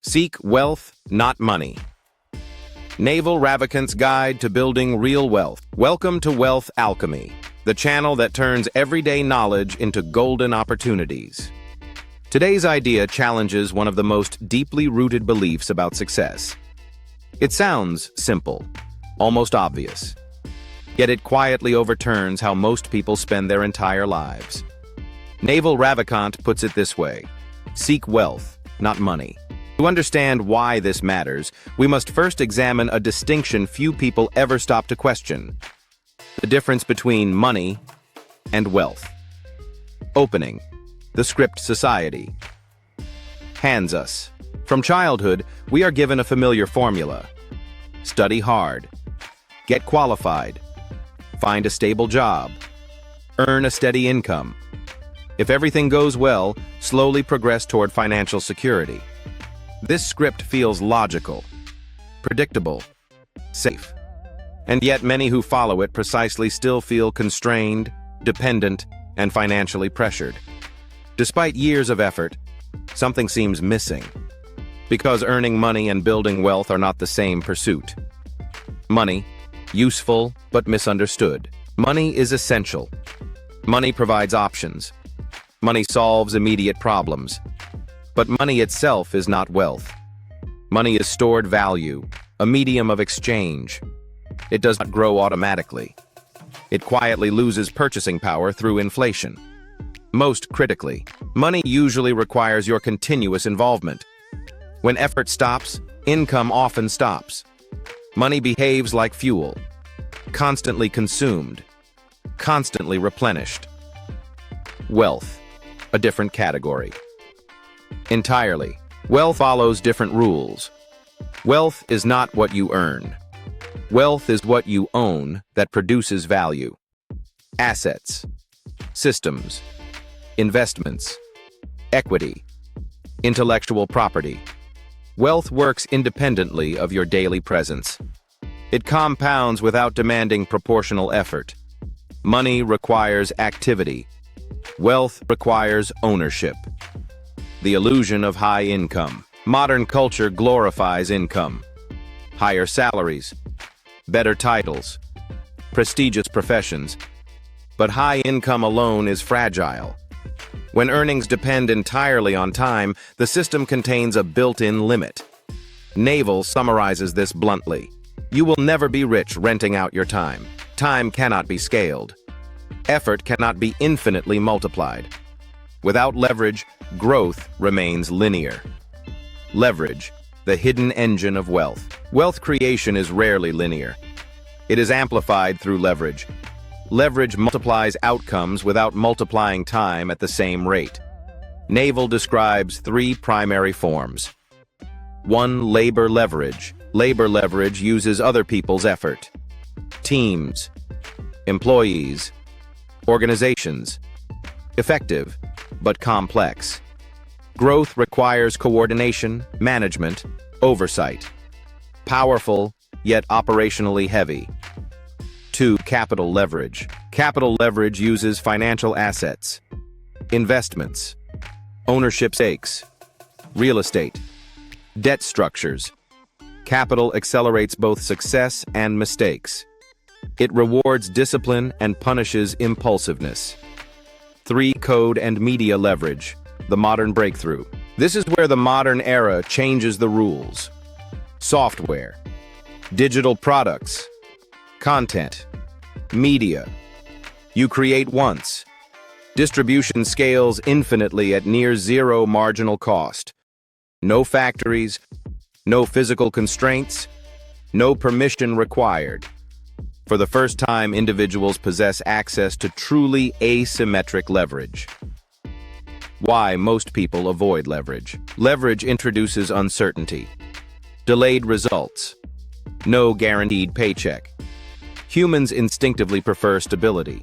Seek wealth, not money. Naval Ravikant's Guide to Building Real Wealth. Welcome to Wealth Alchemy, the channel that turns everyday knowledge into golden opportunities. Today's idea challenges one of the most deeply rooted beliefs about success. It sounds simple, almost obvious, yet it quietly overturns how most people spend their entire lives. Naval Ravikant puts it this way: seek wealth, not money. To understand why this matters, we must first examine a distinction few people ever stop to question: the difference between money and wealth. Opening: the script society hands us. From childhood, we are given a familiar formula: study hard, get qualified, find a stable job, earn a steady income. If everything goes well, slowly progress toward financial security. This script feels logical, predictable, safe. And yet many who follow it precisely still feel constrained, dependent, and financially pressured. Despite years of effort, something seems missing. Because earning money and building wealth are not the same pursuit. Money, useful but misunderstood. Money is essential. Money provides options. Money solves immediate problems. But money itself is not wealth. Money is stored value, a medium of exchange. It does not grow automatically. It quietly loses purchasing power through inflation. Most critically, money usually requires your continuous involvement. When effort stops, income often stops. Money behaves like fuel, constantly consumed, constantly replenished. Wealth, a different category. Entirely. Wealth follows different rules. Wealth is not what you earn. Wealth is what you own that produces value. Assets, systems, investments, equity, intellectual property. Wealth works independently of your daily presence. It compounds without demanding proportional effort. Money requires activity. Wealth requires ownership. The illusion of high income. Modern culture glorifies income. Higher salaries, better titles, prestigious professions. But high income alone is fragile. When earnings depend entirely on time, the system contains a built-in limit. Naval summarizes this bluntly: you will never be rich renting out your time. Time cannot be scaled. Effort cannot be infinitely multiplied. Without leverage, growth remains linear. Leverage, the hidden engine of wealth. Wealth creation is rarely linear. It is amplified through leverage. Leverage multiplies outcomes without multiplying time at the same rate. Naval describes three primary forms. 1. Labor leverage. Labor leverage uses other people's effort. Teams, employees, organizations. Effective, but complex. Growth requires coordination, management, oversight. Powerful, yet operationally heavy. 2. Capital leverage. Capital leverage uses financial assets, investments, ownership stakes, real estate, debt structures. Capital accelerates both success and mistakes. It rewards discipline and punishes impulsiveness. 3. Code and media leverage, the modern breakthrough. This is where the modern era changes the rules. Software, digital products, content, media. You create once. Distribution scales infinitely at near zero marginal cost. No factories, no physical constraints, no permission required. For the first time, individuals possess access to truly asymmetric leverage. Why most people avoid leverage? Leverage introduces uncertainty, delayed results, no guaranteed paycheck. Humans instinctively prefer stability,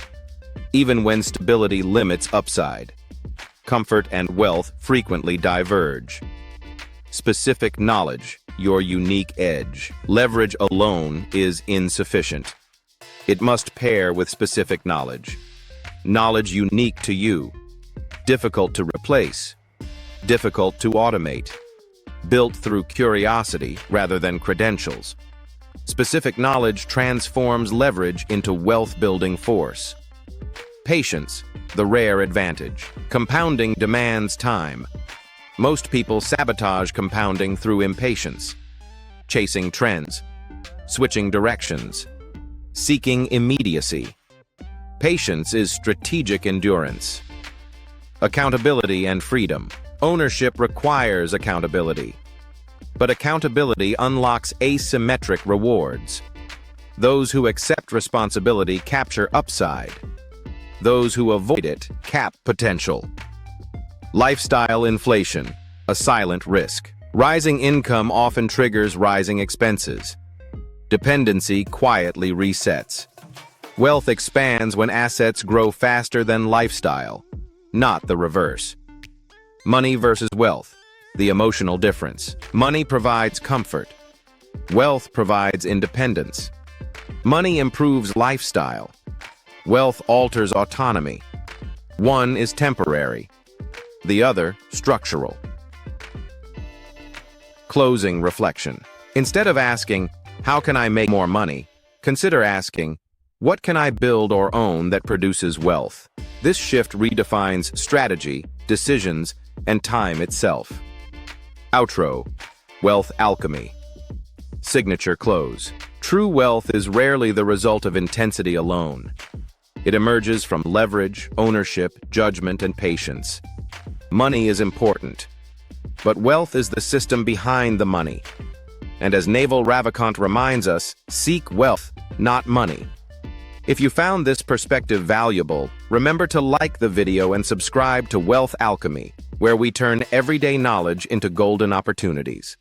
even when stability limits upside. Comfort and wealth frequently diverge. Specific knowledge, your unique edge. Leverage alone is insufficient. It must pair with specific knowledge. Knowledge unique to you. Difficult to replace. Difficult to automate. built through curiosity rather than credentials. Specific knowledge transforms leverage into wealth-building force. Patience, the rare advantage. Compounding demands time. Most people sabotage compounding through impatience, chasing trends, switching directions, seeking immediacy. Patience is strategic endurance. Accountability and freedom. Ownership requires accountability, but accountability unlocks asymmetric rewards. Those who accept responsibility capture upside. Those who avoid it cap potential. Lifestyle inflation, a silent risk. Rising income often triggers rising expenses. Dependency quietly resets. Wealth expands when assets grow faster than lifestyle, not the reverse. Money versus wealth, the emotional difference. Money provides comfort. Wealth provides independence. Money improves lifestyle. Wealth alters autonomy. One is temporary, the other structural. Closing reflection. Instead of asking, how can I make more money? Consider asking, what can I build or own that produces wealth? This shift redefines strategy, decisions, and time itself. Outro. Wealth alchemy. Signature close. True wealth is rarely the result of intensity alone. It emerges from leverage, ownership, judgment, and patience. Money is important, but wealth is the system behind the money. And as Naval Ravikant reminds us, seek wealth, not money. If you found this perspective valuable, remember to like the video and subscribe to Wealth Alchemy, where we turn everyday knowledge into golden opportunities.